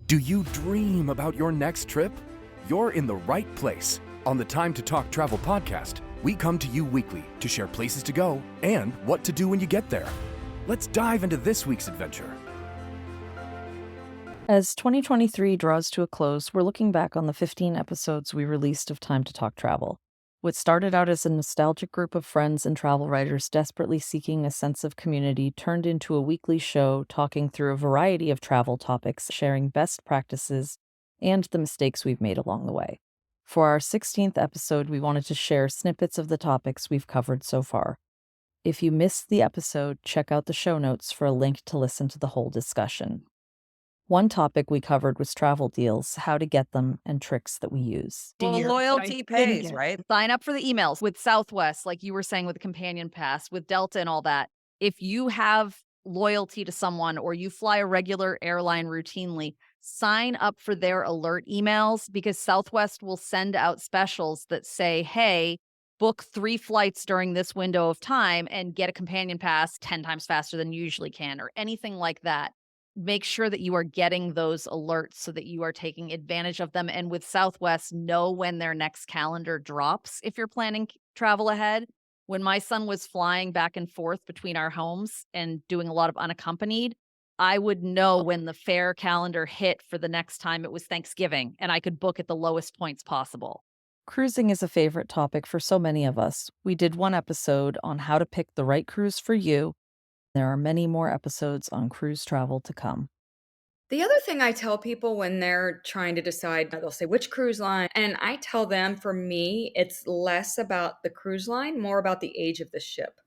Do you dream about your next trip? You're in the right place. On the Time to Talk Travel podcast, we come to you weekly to share places to go and what to do when you get there. Let's dive into this week's adventure. As 2023 draws to a close, we're looking back on the 15 episodes we released of Time to Talk Travel. What started out as a nostalgic group of friends and travel writers desperately seeking a sense of community turned into a weekly show talking through a variety of travel topics, sharing best practices and the mistakes we've made along the way. For our 16th episode, we wanted to share snippets of the topics we've covered so far. If you missed the episode, check out the show notes for a link to listen to the whole discussion. One topic we covered was travel deals, how to get them, and tricks that we use. Well, loyalty pays, right? Sign up for the emails with Southwest, like you were saying with the companion pass, with Delta and all that. If you have loyalty to someone or you fly a regular airline routinely, sign up for their alert emails because Southwest will send out specials that say, hey, book 3 flights during this window of time and get a companion pass 10 times faster than you usually can, or anything like that. Make sure that you are getting those alerts so that you are taking advantage of them. And with Southwest, know when their next calendar drops if you're planning travel ahead. When my son was flying back and forth between our homes and doing a lot of unaccompanied, I would know when the fare calendar hit for the next time it was Thanksgiving, and I could book at the lowest points possible. Cruising is a favorite topic for so many of us. We did one episode on how to pick the right cruise for you. There are many more episodes on cruise travel to come. The other thing I tell people when they're trying to decide, they'll say, which cruise line? And I tell them, for me, it's less about the cruise line, more about the age of the ship.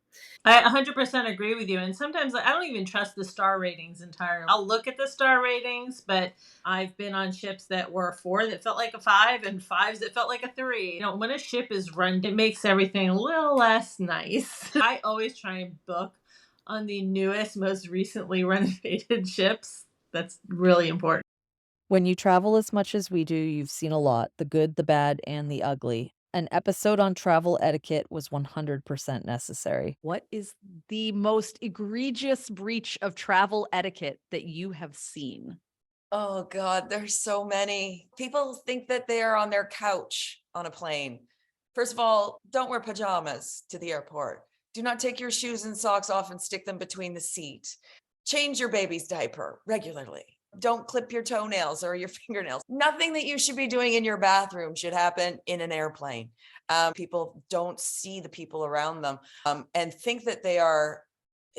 I 100% agree with you. And sometimes I don't even trust the star ratings entirely. I'll look at the star ratings, but I've been on ships that were 4 that felt like a 5 and 5s that felt like a 3. You know, when a ship is run, it makes everything a little less nice. I always try and book on the newest, most recently renovated ships. That's really important. When you travel as much as we do, you've seen a lot, the good, the bad, and the ugly. An episode on travel etiquette was 100% necessary. What is the most egregious breach of travel etiquette that you have seen? Oh God, there's so many. People think that they are on their couch on a plane. First of all, don't wear pajamas to the airport. Do not take your shoes and socks off and stick them between the seat. Change your baby's diaper regularly. Don't clip your toenails or your fingernails. Nothing that you should be doing in your bathroom should happen in an airplane. People don't see the people around them and think that they are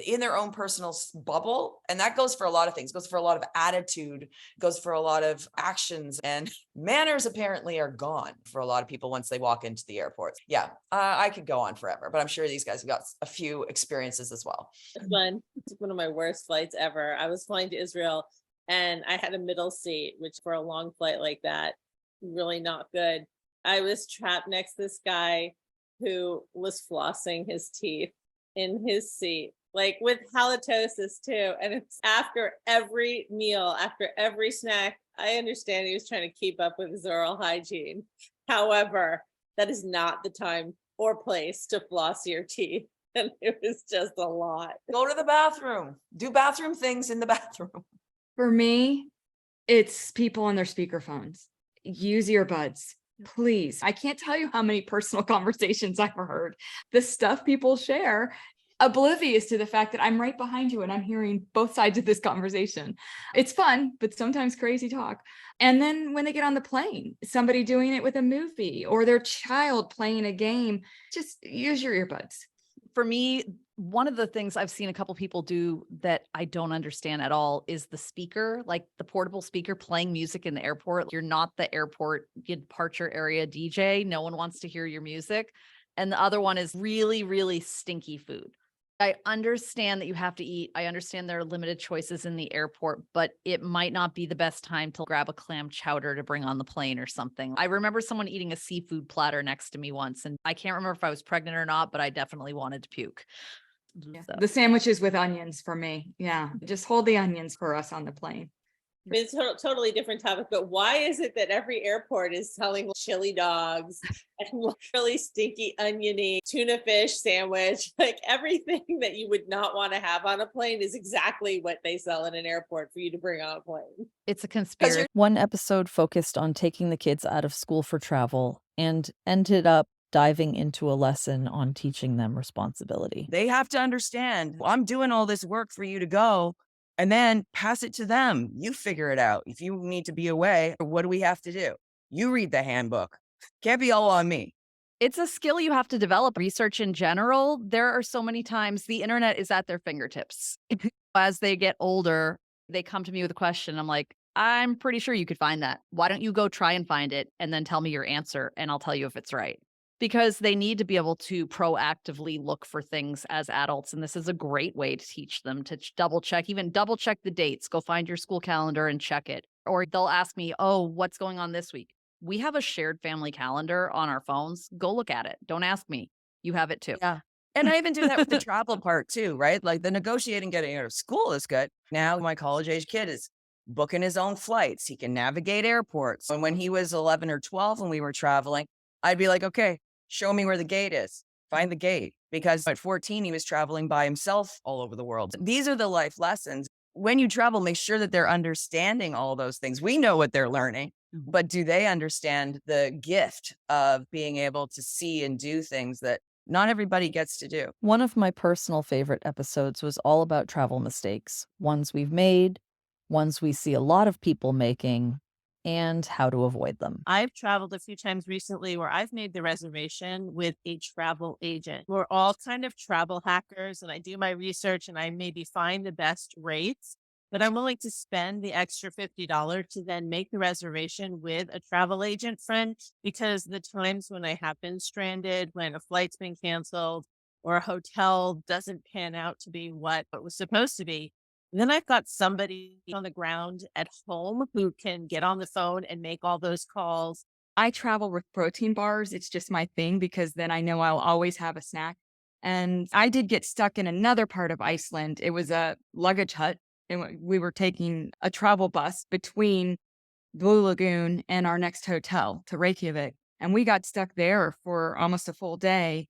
in their own personal bubble. And that goes for a lot of things. It goes for a lot of attitude, goes for a lot of actions, and manners apparently are gone for a lot of people once they walk into the airports. Yeah, I could go on forever, but I'm sure these guys have got a few experiences as well. It's one of my worst flights ever. I was flying to Israel and I had a middle seat, which for a long flight like that, really not good. I was trapped next to this guy who was flossing his teeth in his seat, like with halitosis too. And it's after every meal, after every snack. I understand he was trying to keep up with his oral hygiene. However, that is not the time or place to floss your teeth. And it was just a lot. Go to the bathroom. Do bathroom things in the bathroom. For me, it's people on their speakerphones. Use earbuds, please. I can't tell you how many personal conversations I've heard. The stuff people share, oblivious to the fact that I'm right behind you and I'm hearing both sides of this conversation. It's fun, but sometimes crazy talk. And then when they get on the plane, somebody doing it with a movie or their child playing a game, just use your earbuds. For me, one of the things I've seen a couple people do that I don't understand at all is the speaker, like the portable speaker playing music in the airport. You're not the airport departure area DJ. No one wants to hear your music. And the other one is really, really stinky food. I understand that you have to eat. I understand there are limited choices in the airport, but it might not be the best time to grab a clam chowder to bring on the plane or something. I remember someone eating a seafood platter next to me once, and I can't remember if I was pregnant or not, but I definitely wanted to puke. Yeah. So. The sandwiches with onions for me. Yeah. Just hold the onions for us on the plane. It's a totally different topic, but why is it that every airport is selling chili dogs and really stinky oniony tuna fish sandwich? Like everything that you would not want to have on a plane is exactly what they sell in an airport for you to bring on a plane. It's a conspiracy. One episode focused on taking the kids out of school for travel and ended up diving into a lesson on teaching them responsibility. They have to understand, I'm doing all this work for you to go, and then pass it to them. You figure it out. If you need to be away, what do we have to do? You read the handbook. Can't be all on me. It's a skill you have to develop. Research in general, there are so many times the internet is at their fingertips. As they get older, they come to me with a question. I'm like, I'm pretty sure you could find that. Why don't you go try and find it and then tell me your answer and I'll tell you if it's right. Because they need to be able to proactively look for things as adults. And this is a great way to teach them to double check the dates. Go find your school calendar and check it. Or they'll ask me, oh, what's going on this week? We have a shared family calendar on our phones. Go look at it. Don't ask me. You have it too. Yeah. And I even do that with the travel part too, right? Like the negotiating getting out of school is good. Now my college age kid is booking his own flights. He can navigate airports. And when he was 11 or 12 and we were traveling, I'd be like, okay, show me where the gate is. Find the gate. Because at 14, he was traveling by himself all over the world. These are the life lessons. When you travel, make sure that they're understanding all those things. We know what they're learning, but do they understand the gift of being able to see and do things that not everybody gets to do? One of my personal favorite episodes was all about travel mistakes, ones we've made, ones we see a lot of people making, and how to avoid them. I've traveled a few times recently where I've made the reservation with a travel agent. We're all kind of travel hackers, and I do my research and I maybe find the best rates, but I'm willing to spend the extra $50 to then make the reservation with a travel agent friend, because the times when I have been stranded, when a flight's been canceled or a hotel doesn't pan out to be what it was supposed to be, then I've got somebody on the ground at home who can get on the phone and make all those calls. I travel with protein bars. It's just my thing because then I know I'll always have a snack. And I did get stuck in another part of Iceland. It was a luggage hut, and we were taking a travel bus between Blue Lagoon and our next hotel to Reykjavik. And we got stuck there for almost a full day.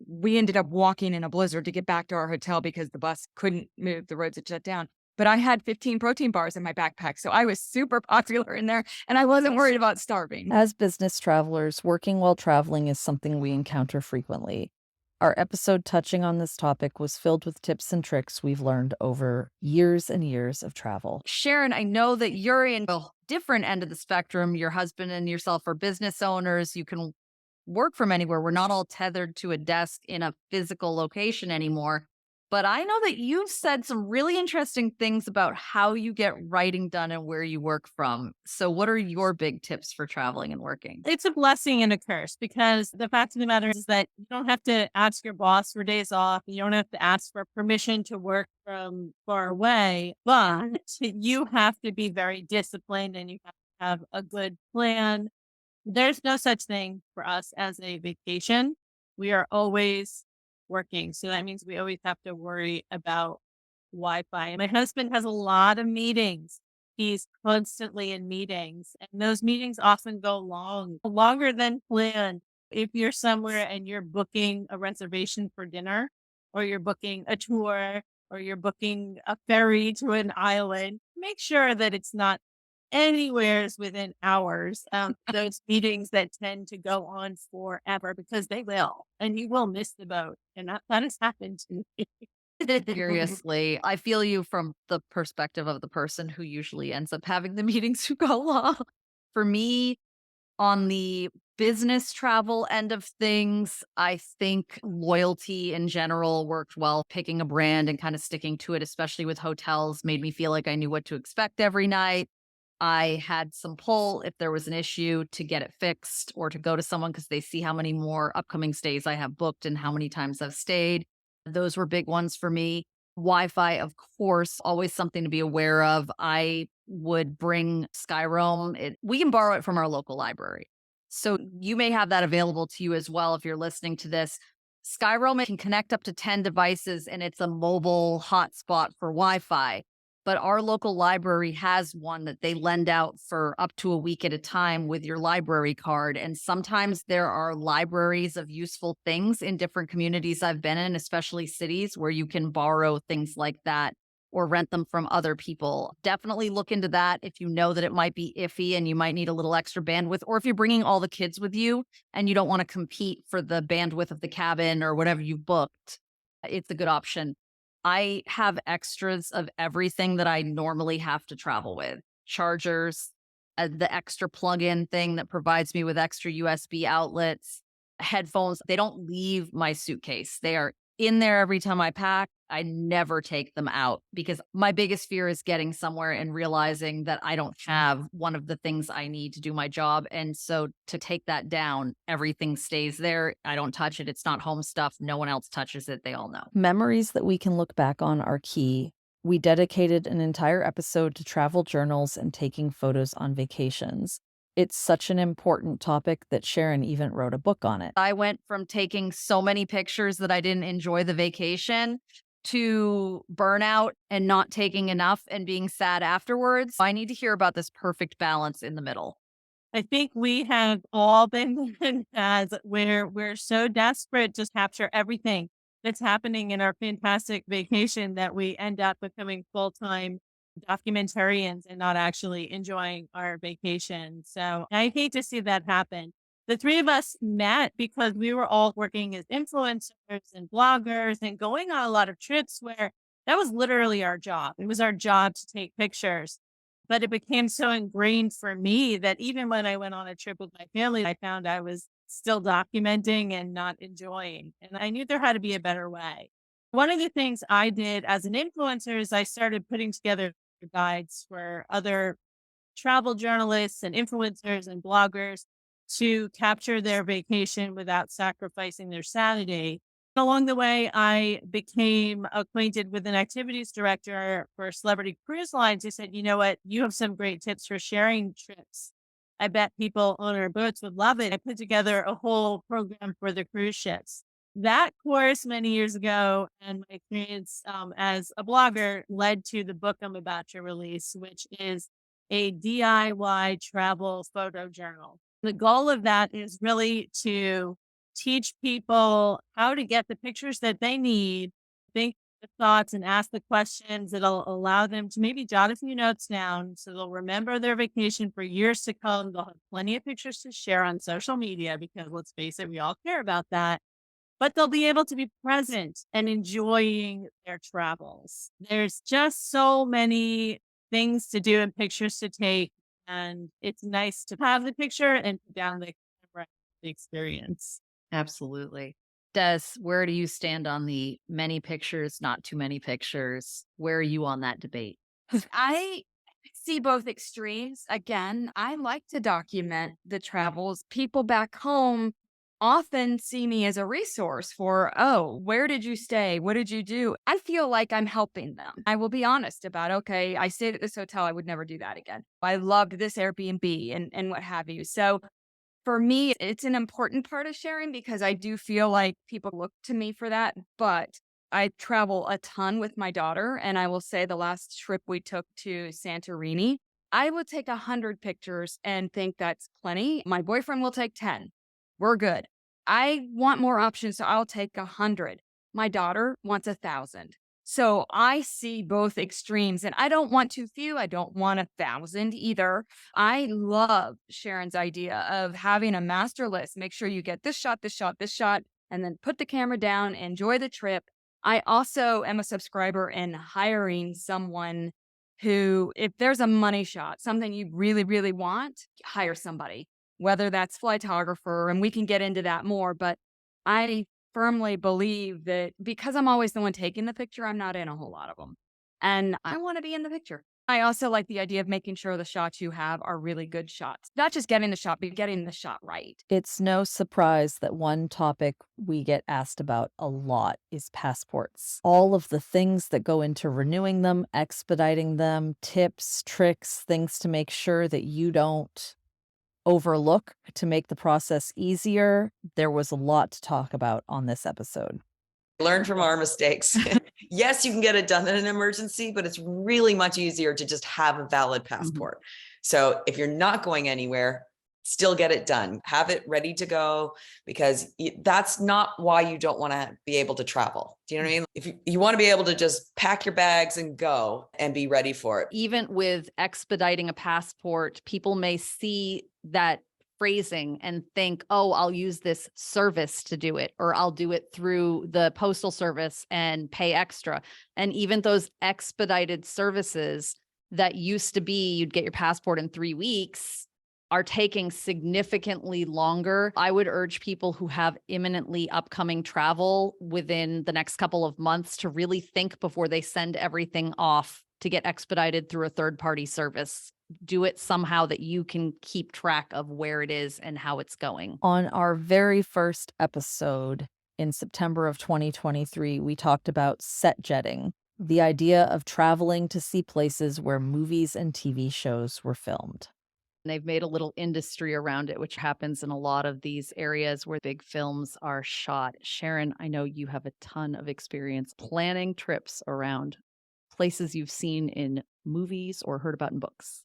We ended up walking in a blizzard to get back to our hotel because the bus couldn't move. The roads had shut down. But I had 15 protein bars in my backpack, so I was super popular in there, and I wasn't worried about starving. As business travelers, working while traveling is something we encounter frequently. Our episode touching on this topic was filled with tips and tricks we've learned over years and years of travel. Ciaran, I know that you're in a different end of the spectrum. Your husband and yourself are business owners. You can work from anywhere. We're not all tethered to a desk in a physical location anymore. But I know that you've said some really interesting things about how you get writing done and where you work from. So what are your big tips for traveling and working? It's a blessing and a curse, because the fact of the matter is that you don't have to ask your boss for days off. You don't have to ask for permission to work from far away, but you have to be very disciplined and you have to have a good plan. There's no such thing for us as a vacation. We are always working. So that means we always have to worry about Wi-Fi. My husband has a lot of meetings. He's constantly in meetings, and those meetings often go longer than planned. If you're somewhere and you're booking a reservation for dinner, or you're booking a tour, or you're booking a ferry to an island, make sure that it's not anywheres within hours. Those meetings that tend to go on forever, because they will, and you will miss the boat. And that has happened to me. Seriously, I feel you from the perspective of the person who usually ends up having the meetings who go long. For me, on the business travel end of things, I think loyalty in general worked well. Picking a brand and kind of sticking to it, especially with hotels, made me feel like I knew what to expect every night. I had some pull if there was an issue to get it fixed, or to go to someone because they see how many more upcoming stays I have booked and how many times I've stayed. Those were big ones for me. Wi-Fi, of course, always something to be aware of. I would bring Skyroam. We can borrow it from our local library. So you may have that available to you as well if you're listening to this. Skyroam, it can connect up to 10 devices, and it's a mobile hotspot for Wi-Fi. but our local library has one that they lend out for up to a week at a time with your library card. And sometimes there are libraries of useful things in different communities I've been in, especially cities, where you can borrow things like that or rent them from other people. Definitely look into that if you know that it might be iffy and you might need a little extra bandwidth, or if you're bringing all the kids with you and you don't want to compete for the bandwidth of the cabin or whatever you've booked. It's a good option. I have extras of everything that I normally have to travel with. Chargers, the extra plug-in thing that provides me with extra USB outlets, headphones. They don't leave my suitcase. They are in there every time I pack. I never take them out because my biggest fear is getting somewhere and realizing that I don't have one of the things I need to do my job. And so to take that down, everything stays there. I don't touch it. It's not home stuff. No one else touches it. They all know. Memories that we can look back on are key. We dedicated an entire episode to travel journals and taking photos on vacations. It's such an important topic that Ciaran even wrote a book on it. I went from taking so many pictures that I didn't enjoy the vacation to burnout and not taking enough and being sad afterwards. I need to hear about this perfect balance in the middle. I think we have all been as where we're so desperate to capture everything that's happening in our fantastic vacation that we end up becoming full-time documentarians and not actually enjoying our vacation. So I hate to see that happen. The three of us met because we were all working as influencers and bloggers and going on a lot of trips where that was literally our job. It was our job to take pictures. But it became so ingrained for me that even when I went on a trip with my family, I found I was still documenting and not enjoying. And I knew there had to be a better way. One of the things I did as an influencer is I started putting together guides for other travel journalists and influencers and bloggers to capture their vacation without sacrificing their sanity. Along the way, I became acquainted with an activities director for Celebrity Cruise Lines who said, you know what, you have some great tips for sharing trips. I bet people on our boats would love it. I put together a whole program for the cruise ships. That course many years ago and my experience as a blogger led to the book I'm about to release, which is a DIY travel photo journal. The goal of that is really to teach people how to get the pictures that they need, think the thoughts and ask the questions that'll allow them to maybe jot a few notes down so they'll remember their vacation for years to come. They'll have plenty of pictures to share on social media because let's face it, we all care about that. But they'll be able to be present and enjoying their travels. There's just so many things to do and pictures to take. And it's nice to have the picture and put down the camera, the experience. Absolutely. Des, where do you stand on the many pictures, not too many pictures? Where are you on that debate? I see both extremes. Again, I like to document the travels. People back home often see me as a resource for, oh, where did you stay? What did you do? I feel like I'm helping them. I will be honest about, okay, I stayed at this hotel. I would never do that again. I loved this Airbnb and what have you. So for me, it's an important part of sharing because I do feel like people look to me for that. But I travel a ton with my daughter. And I will say the last trip we took to Santorini, I would take 100 pictures and think that's plenty. My boyfriend will take 10. We're good. I want more options, so I'll take 100. My daughter wants 1,000. So I see both extremes, and I don't want too few. I don't want 1,000 either. I love Ciaran's idea of having a master list. Make sure you get this shot, this shot, this shot, and then put the camera down, enjoy the trip. I also am a subscriber in hiring someone who, if there's a money shot, something you really, really want, hire somebody. Whether that's photographer, and we can get into that more, but I firmly believe that because I'm always the one taking the picture, I'm not in a whole lot of them. And I want to be in the picture. I also like the idea of making sure the shots you have are really good shots. Not just getting the shot, but getting the shot right. It's no surprise that one topic we get asked about a lot is passports. All of the things that go into renewing them, expediting them, tips, tricks, things to make sure that you don't overlook to make the process easier. There was a lot to talk about on this episode. Learn from our mistakes. Yes, you can get it done in an emergency, but it's really much easier to just have a valid passport. So if you're not going anywhere, still get it done. Have it ready to go, because that's not why you don't want to be able to travel. Do you know what I mean? If you want to be able to just pack your bags and go and be ready for it. Even with expediting a passport, people may see that phrasing and think, oh, I'll use this service to do it, or I'll do it through the postal service and pay extra. And even those expedited services that used to be, you'd get your passport in 3 weeks, are taking significantly longer. I would urge people who have imminently upcoming travel within the next couple of months to really think before they send everything off to get expedited through a third-party service. Do it somehow that you can keep track of where it is and how it's going. On our very first episode in September of 2023, we talked about set jetting, the idea of traveling to see places where movies and TV shows were filmed. They've made a little industry around it, which happens in a lot of these areas where big films are shot. Ciaran, I know you have a ton of experience planning trips around places you've seen in movies or heard about in books.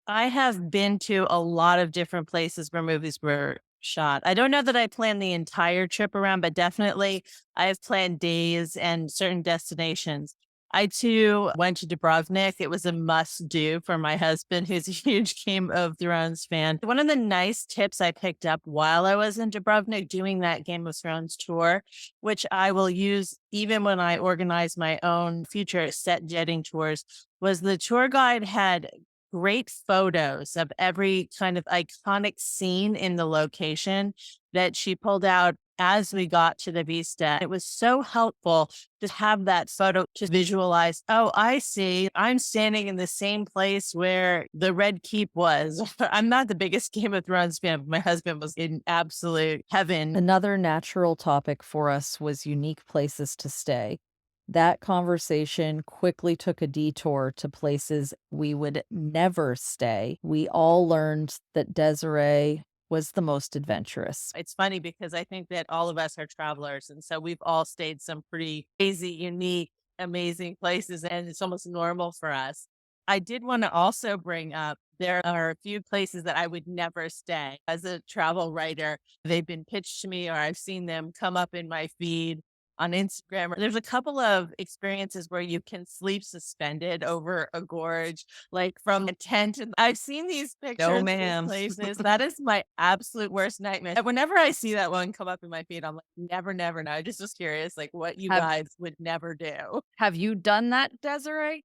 I have been to a lot of different places where movies were shot. I don't know that I planned the entire trip around, but definitely I've planned days and certain destinations. I too went to Dubrovnik. It was a must do for my husband, who's a huge Game of Thrones fan. One of the nice tips I picked up while I was in Dubrovnik doing that Game of Thrones tour, which I will use even when I organize my own future set jetting tours, was the tour guide had great photos of every kind of iconic scene in the location that she pulled out as we got to the vista. It was so helpful to have that photo to visualize, oh, I see, I'm standing in the same place where the Red Keep was. I'm not the biggest Game of Thrones fan, but my husband was in absolute heaven. Another natural topic for us was unique places to stay. That conversation quickly took a detour to places we would never stay. We all learned that Desiree was the most adventurous. It's funny because I think that all of us are travelers. And so we've all stayed some pretty crazy, unique, amazing places. And it's almost normal for us. I did want to also bring up, there are a few places that I would never stay. As a travel writer, they've been pitched to me or I've seen them come up in my feed on Instagram. There's a couple of experiences where you can sleep suspended over a gorge, like from a tent. And I've seen these pictures No, of ma'am. places. That is my absolute worst nightmare. And whenever I see that one come up in my feed, I'm like, never, never. No, I just was curious, like what you guys would never do. Have you done that, Desiree?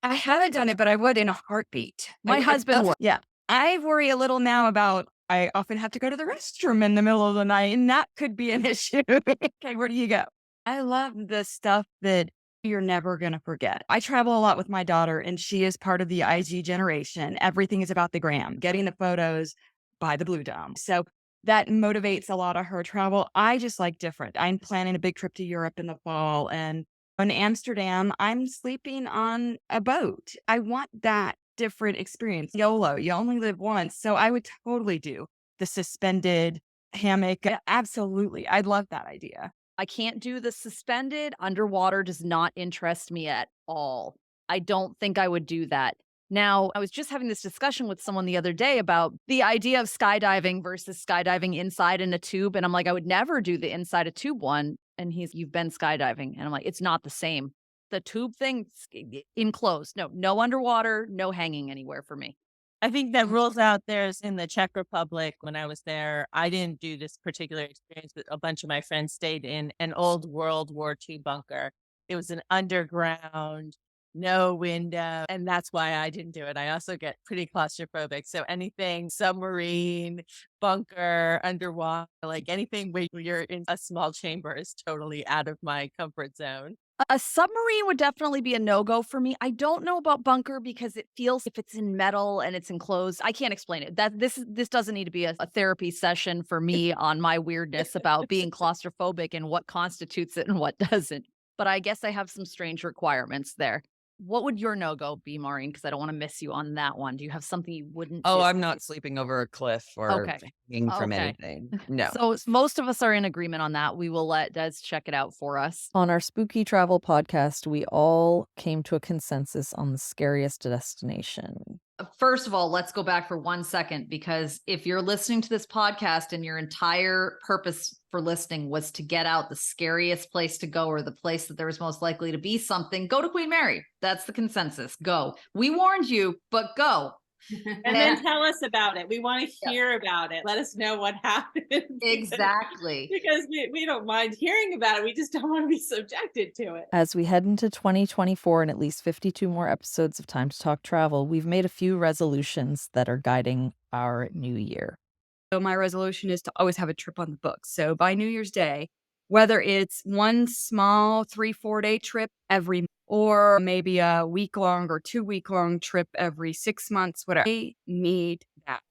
I haven't done it, but I would in a heartbeat. My husband would. Yeah. I worry a little now about, I often have to go to the restroom in the middle of the night, and that could be an issue. Okay, where do you go? I love the stuff that you're never going to forget. I travel a lot with my daughter, and she is part of the IG generation. Everything is about the gram, getting the photos by the Blue Dome. So that motivates a lot of her travel. I just like different. I'm planning a big trip to Europe in the fall, and in Amsterdam, I'm sleeping on a boat. I want that different experience. YOLO, you only live once. So I would totally do the suspended hammock. Absolutely. I'd love that idea. I can't do the suspended. Underwater does not interest me at all. I don't think I would do that. Now, I was just having this discussion with someone the other day about the idea of skydiving versus skydiving inside in a tube. And I'm like, I would never do the inside a tube one. And you've been skydiving. And I'm like, it's not the same. The tube thing, enclosed. No underwater, no hanging anywhere for me. I think that rules out theirs in the Czech Republic. When I was there, I didn't do this particular experience, but a bunch of my friends stayed in an old World War II bunker. It was an underground, no window, and that's why I didn't do it. I also get pretty claustrophobic. So anything submarine, bunker, underwater, like anything where you're in a small chamber is totally out of my comfort zone. A submarine would definitely be a no-go for me. I don't know about bunker because it feels if it's in metal and it's enclosed. I can't explain it. This doesn't need to be a therapy session for me on my weirdness about being claustrophobic and what constitutes it and what doesn't. But I guess I have some strange requirements there. What would your no-go be, Maureen? Because I don't want to miss you on that one. Do you have something you wouldn't Oh, do? I'm not sleeping over a cliff or Okay. hanging from Okay. anything. No. So most of us are in agreement on that. We will let Des check it out for us. On our spooky travel podcast, we all came to a consensus on the scariest destination. First of all, let's go back for 1 second, because if you're listening to this podcast and your entire purpose for listening was to get out the scariest place to go, or the place that there was most likely to be something, go to Queen Mary. That's the consensus. Go. We warned you, but go. And then tell us about it. We want to hear about it. Let us know what happened. Exactly. Because we don't mind hearing about it. We just don't want to be subjected to it. As we head into 2024 and at least 52 more episodes of Time to Talk Travel, we've made a few resolutions that are guiding our new year. So my resolution is to always have a trip on the books. So by New Year's Day, whether it's one small 3-4 day trip every, or maybe a week-long or 2-week-long trip every 6 months, whatever. I need that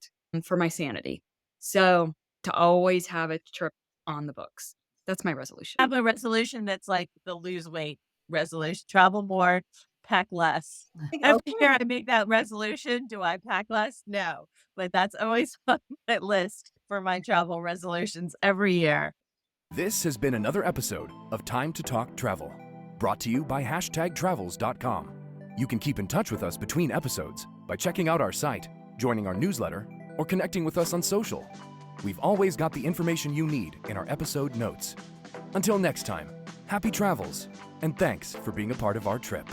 for my sanity. So to always have a trip on the books. That's my resolution. I have a resolution that's like the lose weight resolution. Travel more, pack less. Every year I make that resolution. Do I pack less? No. But that's always on my list for my travel resolutions every year. This has been another episode of Time to Talk Travel, brought to you by #travels.com. You can keep in touch with us between episodes by checking out our site, joining our newsletter, or connecting with us on social. We've always got the information you need in our episode notes. Until next time, happy travels, and thanks for being a part of our trip.